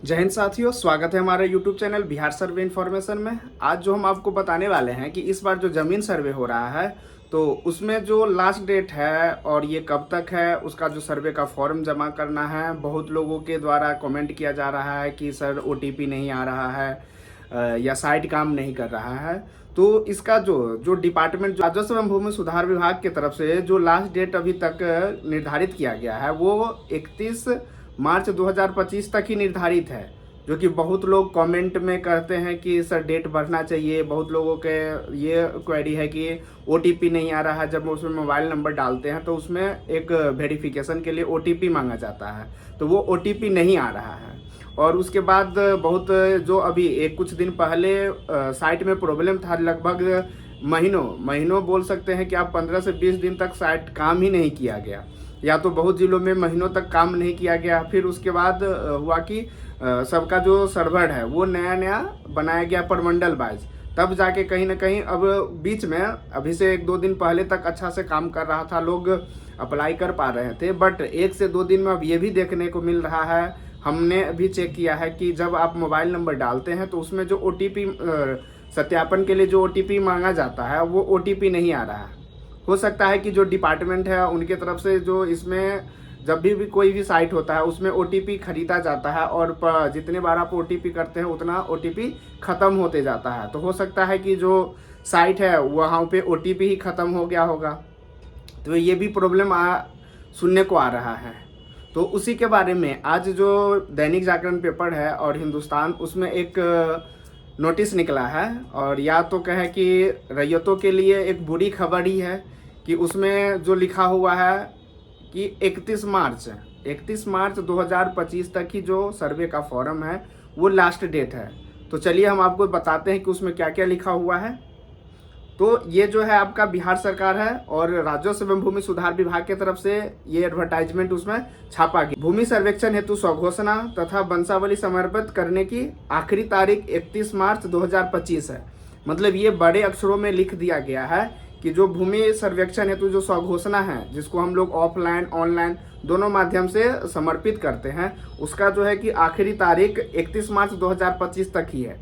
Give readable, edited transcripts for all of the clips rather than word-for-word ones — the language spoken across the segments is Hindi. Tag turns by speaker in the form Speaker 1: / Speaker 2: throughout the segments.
Speaker 1: जय हिंद साथियों, स्वागत है हमारे YouTube चैनल बिहार सर्वे इन्फॉर्मेशन में। आज जो हम आपको बताने वाले हैं कि इस बार जो ज़मीन सर्वे हो रहा है तो उसमें जो लास्ट डेट है और ये कब तक है, उसका जो सर्वे का फॉर्म जमा करना है। बहुत लोगों के द्वारा कमेंट किया जा रहा है कि सर OTP नहीं आ रहा है या साइट काम नहीं कर रहा है। तो इसका जो जो डिपार्टमेंट जो राजस्व एवं भूमि सुधार विभाग की तरफ से जो लास्ट डेट अभी तक निर्धारित किया गया है वो 31 मार्च 2025 तक ही निर्धारित है। जो कि बहुत लोग कमेंट में कहते हैं कि सर डेट बढ़ना चाहिए। बहुत लोगों के ये क्वेरी है कि OTP नहीं आ रहा है। जब उसमें मोबाइल नंबर डालते हैं तो उसमें एक वेरिफिकेशन के लिए OTP मांगा जाता है, तो वो OTP नहीं आ रहा है। और उसके बाद बहुत जो अभी एक कुछ दिन पहले साइट में प्रॉब्लम था, लगभग महीनों बोल सकते हैं कि आप 15 से 20 दिन तक साइट काम ही नहीं किया गया, या तो बहुत जिलों में महीनों तक काम नहीं किया गया। फिर उसके बाद हुआ कि सबका जो सर्वर है वो नया नया बनाया गया परमंडल वाइज, तब जाके कहीं ना कहीं अब बीच में अभी से एक दो दिन पहले तक अच्छा से काम कर रहा था, लोग अप्लाई कर पा रहे थे। बट एक से दो दिन में अब ये भी देखने को मिल रहा है, हमने अभी चेक किया है कि जब आप मोबाइल नंबर डालते हैं तो उसमें जो OTP सत्यापन के लिए जो OTP मांगा जाता है वो OTP नहीं आ रहा है। हो सकता है कि जो डिपार्टमेंट है उनके तरफ से जो इसमें जब भी कोई भी साइट होता है उसमें OTP खरीदा जाता है और जितने बार आप OTP करते हैं उतना OTP ख़त्म होते जाता है। तो हो सकता है कि जो साइट है वहाँ पे OTP ही ख़त्म हो गया होगा। तो ये भी प्रॉब्लम सुनने को आ रहा है। तो उसी के बारे में आज जो दैनिक जागरण पेपर है और हिंदुस्तान, उसमें एक नोटिस निकला है। और या तो कहे कि रैयतों के लिए एक बुरी खबर ही है कि उसमें जो लिखा हुआ है कि 31 मार्च 2025 तक ही जो सर्वे का फॉर्म है वो लास्ट डेट है। तो चलिए हम आपको बताते हैं कि उसमें क्या क्या लिखा हुआ है। तो ये जो है आपका बिहार सरकार है और राजस्व एवं भूमि सुधार विभाग की तरफ से ये एडवर्टाइजमेंट उसमें छापा गया। भूमि सर्वेक्षण हेतु स्वघोषणा तथा वंशावली समर्पित करने की आखिरी तारीख 31 मार्च 2025 है। मतलब ये बड़े अक्षरों में लिख दिया गया है कि जो भूमि सर्वेक्षण हेतु जो स्वघोषणा है, जिसको हम लोग ऑफलाइन ऑनलाइन दोनों माध्यम से समर्पित करते हैं, उसका जो है कि आखिरी तारीख 31 मार्च 2025 तक ही है।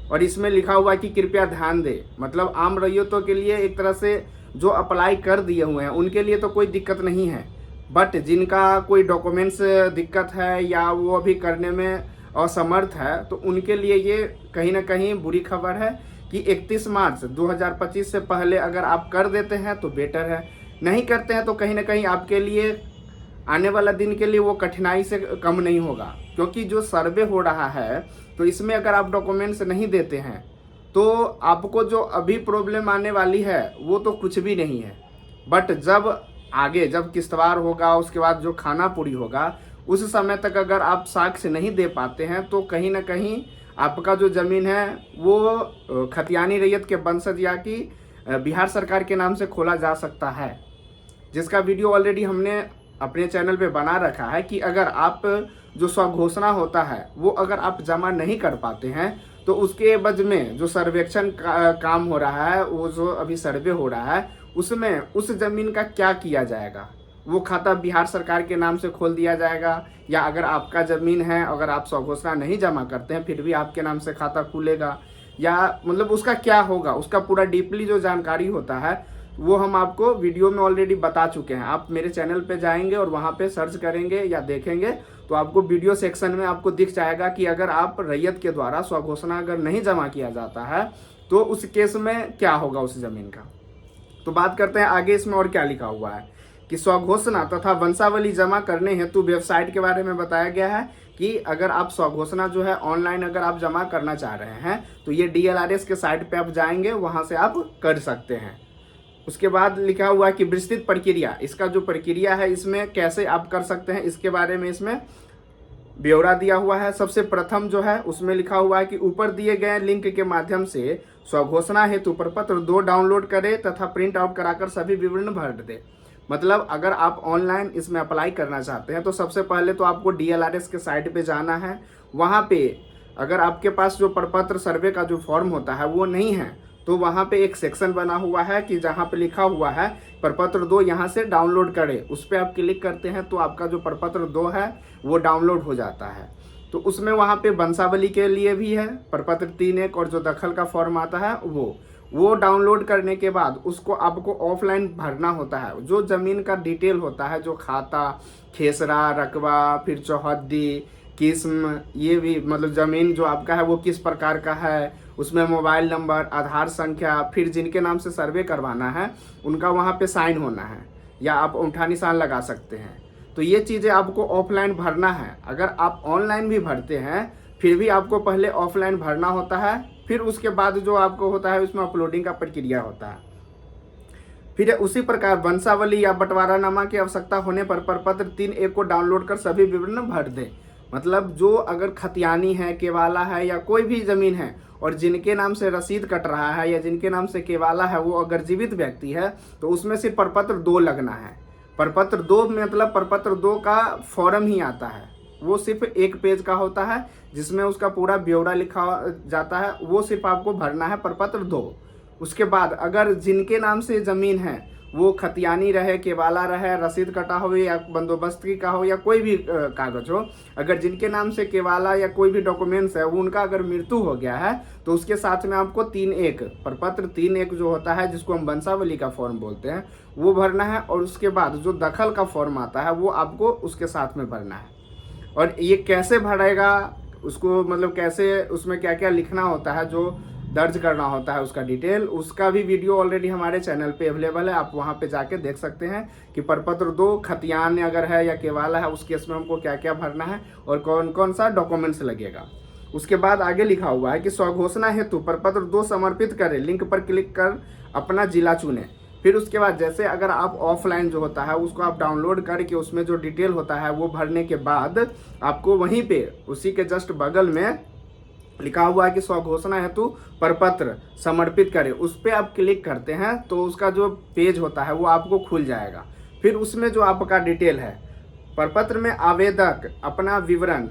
Speaker 1: और इसमें लिखा हुआ है कि कृपया ध्यान दें। मतलब आम रैयतों के लिए एक तरह से जो अप्लाई कर दिए हुए हैं उनके लिए तो कोई दिक्कत नहीं है, बट जिनका कोई डॉक्यूमेंट्स दिक्कत है या वो अभी करने में असमर्थ है तो उनके लिए ये कहीं ना कहीं बुरी खबर है कि 31 मार्च 2025 से पहले अगर आप कर देते हैं तो बेटर है, नहीं करते हैं तो कहीं ना कहीं आपके लिए आने वाला दिन के लिए वो कठिनाई से कम नहीं होगा। क्योंकि जो सर्वे हो रहा है तो इसमें अगर आप डॉक्यूमेंट्स नहीं देते हैं तो आपको जो अभी प्रॉब्लम आने वाली है वो तो कुछ भी नहीं है। बट जब आगे जब किश्तवार होगा, उसके बाद जो खाना पूरी होगा, उस समय तक अगर आप साक्ष्य नहीं दे पाते हैं तो कहीं ना कहीं आपका जो ज़मीन है वो खतियानी रैयत के वंशज या कि बिहार सरकार के नाम से खोला जा सकता है, जिसका वीडियो ऑलरेडी हमने अपने चैनल पे बना रखा है कि अगर आप जो स्वघोषणा होता है वो अगर आप जमा नहीं कर पाते हैं तो उसके एवज में जो सर्वेक्षण काम हो रहा है, वो जो अभी सर्वे हो रहा है, उसमें उस ज़मीन का क्या किया जाएगा। वो खाता बिहार सरकार के नाम से खोल दिया जाएगा, या अगर आपका ज़मीन है, अगर आप स्वघोषणा नहीं जमा करते हैं फिर भी आपके नाम से खाता खुलेगा, या मतलब उसका क्या होगा, उसका पूरा डीपली जो जानकारी होता है वो हम आपको वीडियो में ऑलरेडी बता चुके हैं। आप मेरे चैनल पे जाएंगे और वहाँ पे सर्च करेंगे या देखेंगे तो आपको वीडियो सेक्शन में आपको दिख जाएगा कि अगर आप रैयत के द्वारा स्वघोषणा अगर नहीं जमा किया जाता है तो उस केस में क्या होगा उस जमीन का। तो बात करते हैं आगे इसमें और क्या लिखा हुआ है कि स्वघोषणा तथा वंशावली जमा करने हेतु वेबसाइट के बारे में बताया गया है कि अगर आप स्वघोषणा जो है ऑनलाइन अगर आप जमा करना चाह रहे हैं तो ये DLRS के साइट पे आप जाएंगे, वहाँ से आप कर सकते हैं। उसके बाद लिखा हुआ है कि विस्तृत प्रक्रिया, इसका जो प्रक्रिया है इसमें कैसे आप कर सकते हैं इसके बारे में इसमें ब्यौरा दिया हुआ है। सबसे प्रथम जो है उसमें लिखा हुआ है कि ऊपर दिए गए लिंक के माध्यम से स्वघोषणा हेतु प्रपत्र 2 डाउनलोड करें तथा प्रिंट आउट कराकर सभी विवरण भर दें। मतलब अगर आप ऑनलाइन इसमें अप्लाई करना चाहते हैं तो सबसे पहले तो आपको DLRS के साइट पे जाना है। वहाँ पे अगर आपके पास जो प्रपत्र सर्वे का जो फॉर्म होता है वो नहीं है तो वहाँ पे एक सेक्शन बना हुआ है कि जहाँ पे लिखा हुआ है प्रपत्र 2 यहाँ से डाउनलोड करें, उस पर आप क्लिक करते हैं तो आपका जो प्रपत्र 2 है वो डाउनलोड हो जाता है। तो उसमें वहाँ पे वंशावली के लिए भी है प्रपत्र 3(1) और जो दखल का फॉर्म आता है वो डाउनलोड करने के बाद उसको आपको ऑफलाइन भरना होता है। जो ज़मीन का डिटेल होता है, जो खाता, खेसरा, रकबा, फिर चौहद्दी, किस्म, ये भी मतलब ज़मीन जो आपका है वो किस प्रकार का है, उसमें मोबाइल नंबर, आधार संख्या, फिर जिनके नाम से सर्वे करवाना है उनका वहाँ पे साइन होना है या आप अंगूठा निशान लगा सकते हैं। तो ये चीज़ें आपको ऑफलाइन भरना है। अगर आप ऑनलाइन भी भरते हैं फिर भी आपको पहले ऑफलाइन भरना होता है, फिर उसके बाद जो आपको होता है उसमें अपलोडिंग का प्रक्रिया होता है। फिर उसी प्रकार वंशावली या बंटवारानामा की आवश्यकता होने पर प्रपत्र 3(1) को डाउनलोड कर सभी विवरण भर दें। मतलब जो अगर खतियानी है, केवाला है या कोई भी ज़मीन है और जिनके नाम से रसीद कट रहा है या जिनके नाम से केवाला है, वो अगर जीवित व्यक्ति है तो उसमें सिर्फ प्रपत्र 2 लगना है। प्रपत्र 2 मतलब प्रपत्र 2 का फॉर्म ही आता है, वो सिर्फ 1 पेज का होता है जिसमें उसका पूरा ब्यौरा लिखा जाता है, वो सिर्फ आपको भरना है प्रपत्र 2। उसके बाद अगर जिनके नाम से ज़मीन है वो खतियानी रहे, केवाला रहे, रसीद कटा हो या बंदोबस्ती का हो या कोई भी कागज हो, अगर जिनके नाम से केवाला या कोई भी डॉक्यूमेंट्स है वो उनका अगर मृत्यु हो गया है तो उसके साथ में आपको 3(1) प्रपत्र 3(1) जो होता है जिसको हम वंशावली का फॉर्म बोलते हैं वो भरना है। और उसके बाद जो दखल का फॉर्म आता है वो आपको उसके साथ में भरना है। और ये कैसे भरेगा उसको, मतलब कैसे उसमें क्या क्या लिखना होता है, जो दर्ज करना होता है उसका डिटेल, उसका भी वीडियो ऑलरेडी हमारे चैनल पे अवेलेबल है। आप वहाँ पे जाके देख सकते हैं कि प्रपत्र 2 खतियान अगर है या केवाला है उस केस में हमको क्या क्या भरना है और कौन कौन सा डॉक्यूमेंट्स लगेगा। उसके बाद आगे लिखा हुआ है कि स्वघोषणा हेतु प्रपत्र 2 समर्पित करें, लिंक पर क्लिक कर अपना जिला चुनें। फिर उसके बाद जैसे अगर आप ऑफलाइन जो होता है उसको आप डाउनलोड करके उसमें जो डिटेल होता है वो भरने के बाद आपको वहीं पे उसी के जस्ट बगल में लिखा हुआ है कि स्वघोषणा हेतु प्रपत्र समर्पित करें, उस पर आप क्लिक करते हैं तो उसका जो पेज होता है वो आपको खुल जाएगा। फिर उसमें जो आपका डिटेल है, प्रपत्र में आवेदक अपना विवरण,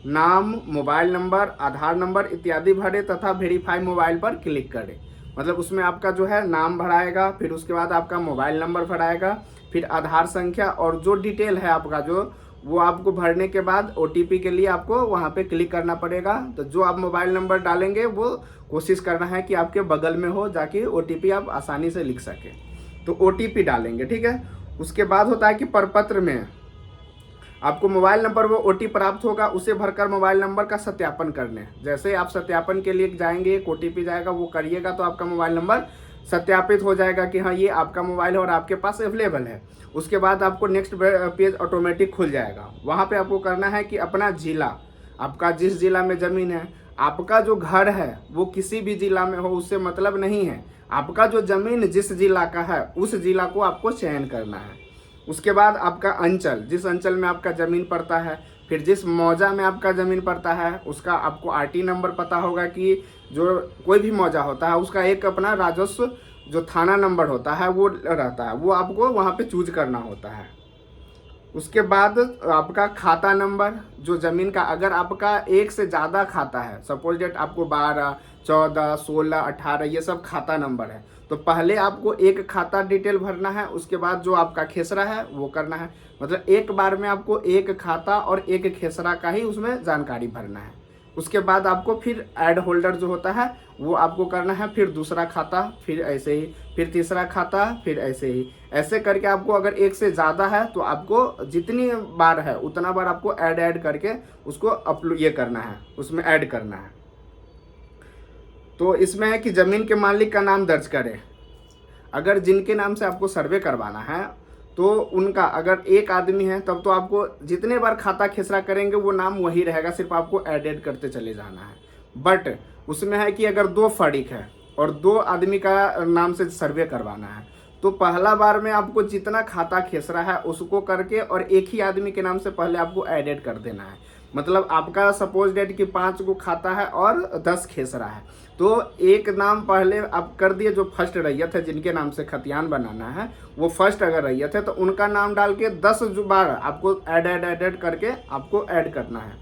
Speaker 1: नाम, मोबाइल नंबर, आधार नंबर इत्यादि भरे तथा वेरीफाई मोबाइल पर क्लिक करें। मतलब उसमें आपका जो है नाम भराएगा, फिर उसके बाद आपका मोबाइल नंबर भराएगा, फिर आधार संख्या और जो डिटेल है आपका जो वो आपको भरने के बाद OTP के लिए आपको वहाँ पे क्लिक करना पड़ेगा। तो जो आप मोबाइल नंबर डालेंगे वो कोशिश करना है कि आपके बगल में हो, जाके OTP आप आसानी से लिख सकें। तो OTP डालेंगे, ठीक है। उसके बाद होता है कि प्रपत्र में आपको मोबाइल नंबर वो OTP प्राप्त होगा, उसे भरकर मोबाइल नंबर का सत्यापन करने। जैसे आप सत्यापन के लिए जाएंगे, एक OTP जाएगा, वो करिएगा तो आपका मोबाइल नंबर सत्यापित हो जाएगा कि हाँ ये आपका मोबाइल है और आपके पास अवेलेबल है। उसके बाद आपको नेक्स्ट पेज ऑटोमेटिक खुल जाएगा। वहाँ पे आपको करना है कि अपना जिला, आपका जिस जिला में ज़मीन है, आपका जो घर है वो किसी भी जिला में हो उससे मतलब नहीं है, आपका जो ज़मीन जिस जिला का है उस जिला को आपको चयन करना है। उसके बाद आपका अंचल, जिस अंचल में आपका ज़मीन पड़ता है, फिर जिस मौजा में आपका ज़मीन पड़ता है उसका आपको RT नंबर पता होगा कि जो कोई भी मौजा होता है उसका एक अपना राजस्व जो थाना नंबर होता है वो रहता है, वो आपको वहाँ पे चूज करना होता है। उसके बाद आपका खाता नंबर, जो ज़मीन का अगर आपका एक से ज़्यादा खाता है, सपोज डेट आपको 12, 14, 16, 18 ये सब खाता नंबर है, तो पहले आपको एक खाता डिटेल भरना है, उसके बाद जो आपका खेसरा है वो करना है। मतलब एक बार में आपको एक खाता और एक खेसरा का ही उसमें जानकारी भरना है। उसके बाद आपको फिर ऐड होल्डर जो होता है वो आपको करना है, फिर दूसरा खाता, फिर ऐसे ही, फिर तीसरा खाता, फिर ऐसे ही, ऐसे करके आपको अगर एक से ज़्यादा है तो आपको जितनी बार है उतना बार आपको ऐड करके उसको अपलोड ये करना है, उसमें ऐड करना है। तो इसमें है कि ज़मीन के मालिक का नाम दर्ज करें। अगर जिनके नाम से आपको सर्वे करवाना है तो उनका अगर एक आदमी है तब तो आपको जितने बार खाता खेसरा करेंगे वो नाम वही रहेगा, सिर्फ आपको ऐड करते चले जाना है। बट उसमें है कि अगर 2 फरीक है और 2 आदमी का नाम से सर्वे करवाना है तो पहला बार में आपको जितना खाता खेसरा है उसको करके और एक ही आदमी के नाम से पहले आपको ऐड कर देना है। मतलब आपका सपोज डेट कि 5 को खाता है और 10 खेसरा है, तो एक नाम पहले आप कर दिए जो फर्स्ट रैयत है जिनके नाम से खतियान बनाना है, वो फर्स्ट अगर रैयत है तो उनका नाम डाल के 10 बार आपको ऐड करके आपको ऐड करना है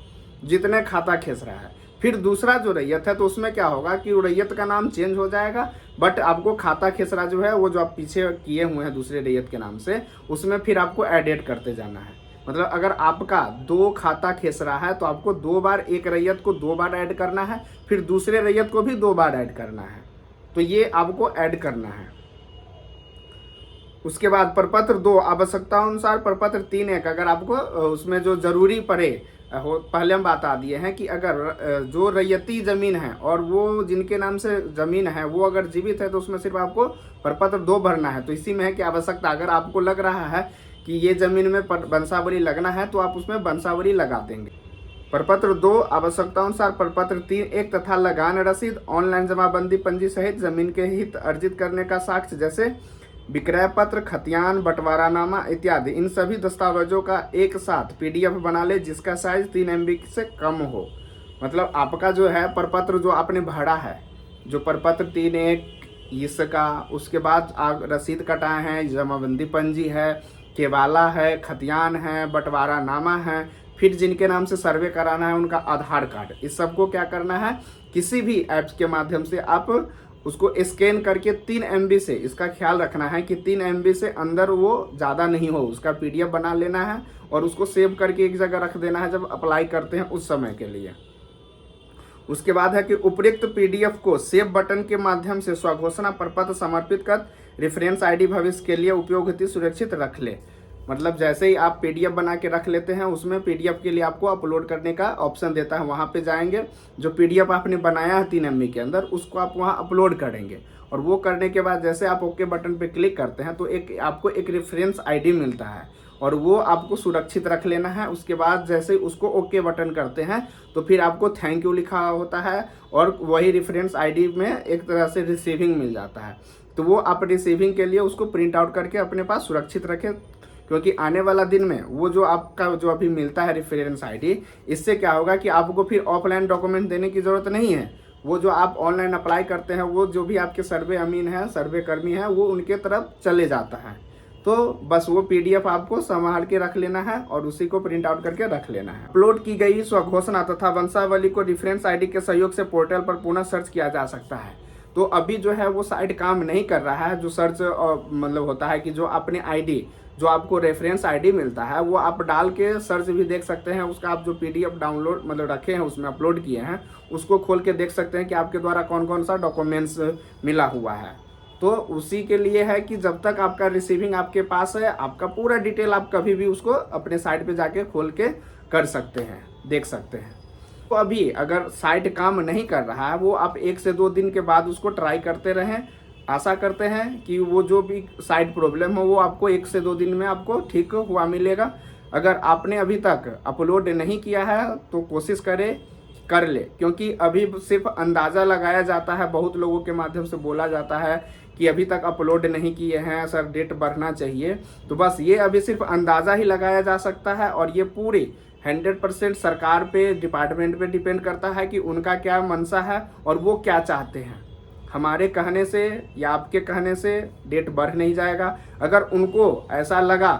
Speaker 1: जितने खाता खेसरा है। फिर दूसरा जो रैयत है तो उसमें क्या होगा कि रैयत का नाम चेंज हो जाएगा, बट आपको खाता खेसरा जो है वो जो आप पीछे किए हुए हैं दूसरे रैयत के नाम से उसमें फिर आपको ऐड करते जाना है। मतलब अगर आपका 2 खाता खेसरा है तो आपको 2 बार एक रैयत को 2 बार ऐड करना है, फिर दूसरे रैयत को भी 2 बार ऐड करना है। तो ये आपको ऐड करना है। उसके बाद प्रपत्र 2 आवश्यकतानुसार प्रपत्र 3.1 अगर आपको उसमें जो जरूरी पड़े हो, पहले हम बता दिए हैं कि अगर जो रैयती जमीन है और वो जिनके नाम से जमीन है वो अगर जीवित है तो उसमें सिर्फ आपको प्रपत्र 2 भरना है। तो इसी में है कि आवश्यकता, अगर आपको लग रहा है कि ये जमीन में वंशावली लगना है तो आप उसमें वंशावली लगा देंगे। प्रपत्र 2 आवश्यकतानुसार प्रपत्र 3.1 तथा लगान रसीद, ऑनलाइन जमाबंदी पंजी सहित जमीन के हित अर्जित करने का साक्ष्य जैसे विक्रय पत्र, खतियान, बंटवारानामा इत्यादि, इन सभी दस्तावेजों का एक साथ पीडीएफ बना ले जिसका साइज 3 MB से कम हो। मतलब आपका जो है प्रपत्र जो आपने भरा है, जो प्रपत्र 3.1 इसका, उसके बाद रसीद कटाए हैं, जमाबंदी पंजी है, केवाला है, खतियान है, बंटवारानामा है, फिर जिनके नाम से सर्वे कराना है उनका आधार कार्ड, इस सबको क्या करना है, किसी भी ऐप्स के माध्यम से आप उसको स्कैन करके 3 MB से, इसका ख्याल रखना है कि 3 MB से अंदर वो ज़्यादा नहीं हो, उसका PDF बना लेना है और उसको सेव करके एक जगह रख देना है जब अप्लाई करते हैं उस समय के लिए। उसके बाद है कि उपयुक्त PDF को सेव बटन के माध्यम से स्वघोषणा प्रपत्र समर्पित कर रेफरेंस ID भविष्य के लिए उपयोग हेतु सुरक्षित रख ले। मतलब जैसे ही आप PDF बना के रख लेते हैं उसमें PDF के लिए आपको अपलोड करने का ऑप्शन देता है, वहाँ पे जाएंगे, जो PDF आपने बनाया है 3 MB के अंदर उसको आप वहाँ अपलोड करेंगे और वो करने के बाद जैसे आप ओके बटन पे क्लिक करते हैं तो आपको एक रेफरेंस ID मिलता है और वो आपको सुरक्षित रख लेना है। उसके बाद जैसे उसको ओके बटन करते हैं तो फिर आपको थैंक यू लिखा होता है और वही रेफरेंस ID में एक तरह से रिसीविंग मिल जाता है। तो वो आप रिसीविंग के लिए उसको प्रिंट आउट करके अपने पास सुरक्षित रखें, क्योंकि आने वाला दिन में वो जो आपका जो अभी मिलता है रेफरेंस ID, इससे क्या होगा कि आपको फिर ऑफलाइन डॉक्यूमेंट देने की ज़रूरत नहीं है। वो जो आप ऑनलाइन अप्लाई करते हैं वो जो भी आपके सर्वे अमीन है, सर्वे कर्मी है, वो उनके तरफ चले जाता है। तो बस वो PDF आपको संभाल के रख लेना है और उसी को प्रिंट आउट करके रख लेना है। अपलोड की गई स्वघोषणा तथा वंशावली को रेफरेंस ID के सहयोग से पोर्टल पर पुनः सर्च किया जा सकता है। तो अभी जो है वो साइट काम नहीं कर रहा है, जो सर्च मतलब होता है कि जो अपने ID, जो आपको रेफरेंस ID मिलता है वो आप डाल के सर्च भी देख सकते हैं। उसका आप जो PDF डाउनलोड मतलब रखे हैं उसमें अपलोड किए हैं उसको खोल के देख सकते हैं कि आपके द्वारा कौन कौन सा डॉक्यूमेंट्स मिला हुआ है। तो उसी के लिए है कि जब तक आपका रिसीविंग आपके पास है, आपका पूरा डिटेल आप कभी भी उसको अपने साइट पे जाके खोल के कर सकते हैं, देख सकते हैं। तो अभी अगर साइट काम नहीं कर रहा है वो आप 1 से 2 दिन के बाद उसको ट्राई करते रहें। आशा करते हैं कि वो जो भी साइट प्रॉब्लम हो वो आपको 1 से 2 दिन में आपको ठीक हुआ मिलेगा। अगर आपने अभी तक अपलोड नहीं किया है तो कोशिश करें कर ले, क्योंकि अभी सिर्फ अंदाज़ा लगाया जाता है, बहुत लोगों के माध्यम से बोला जाता है कि अभी तक अपलोड नहीं किए हैं सर, डेट बढ़ना चाहिए। तो बस ये अभी सिर्फ अंदाज़ा ही लगाया जा सकता है और ये पूरी 100% सरकार पे, डिपार्टमेंट पे डिपेंड करता है कि उनका क्या मंशा है और वो क्या चाहते हैं। हमारे कहने से या आपके कहने से डेट बढ़ नहीं जाएगा। अगर उनको ऐसा लगा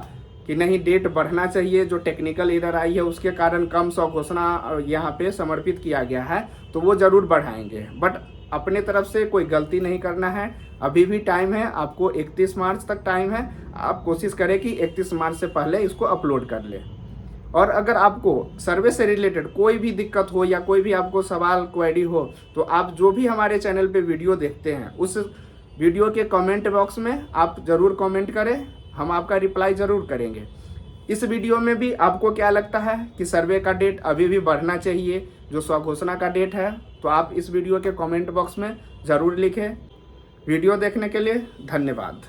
Speaker 1: कि नहीं डेट बढ़ना चाहिए, जो टेक्निकल एरर आई है उसके कारण कम स्वघोषणा यहाँ पे समर्पित किया गया है, तो वो ज़रूर बढ़ाएंगे। बट अपने तरफ से कोई गलती नहीं करना है, अभी भी टाइम है, आपको 31 मार्च तक टाइम है। आप कोशिश करें कि 31 मार्च से पहले इसको अपलोड कर लें। और अगर आपको सर्वे से रिलेटेड कोई भी दिक्कत हो या कोई भी आपको सवाल क्वेरी हो तो आप जो भी हमारे चैनल पे वीडियो देखते हैं उस वीडियो के कमेंट बॉक्स में आप ज़रूर कमेंट करें, हम आपका रिप्लाई ज़रूर करेंगे। इस वीडियो में भी आपको क्या लगता है कि सर्वे का डेट अभी भी बढ़ना चाहिए, जो स्वघोषणा का डेट है, तो आप इस वीडियो के कमेंट बॉक्स में ज़रूर लिखें। वीडियो देखने के लिए धन्यवाद।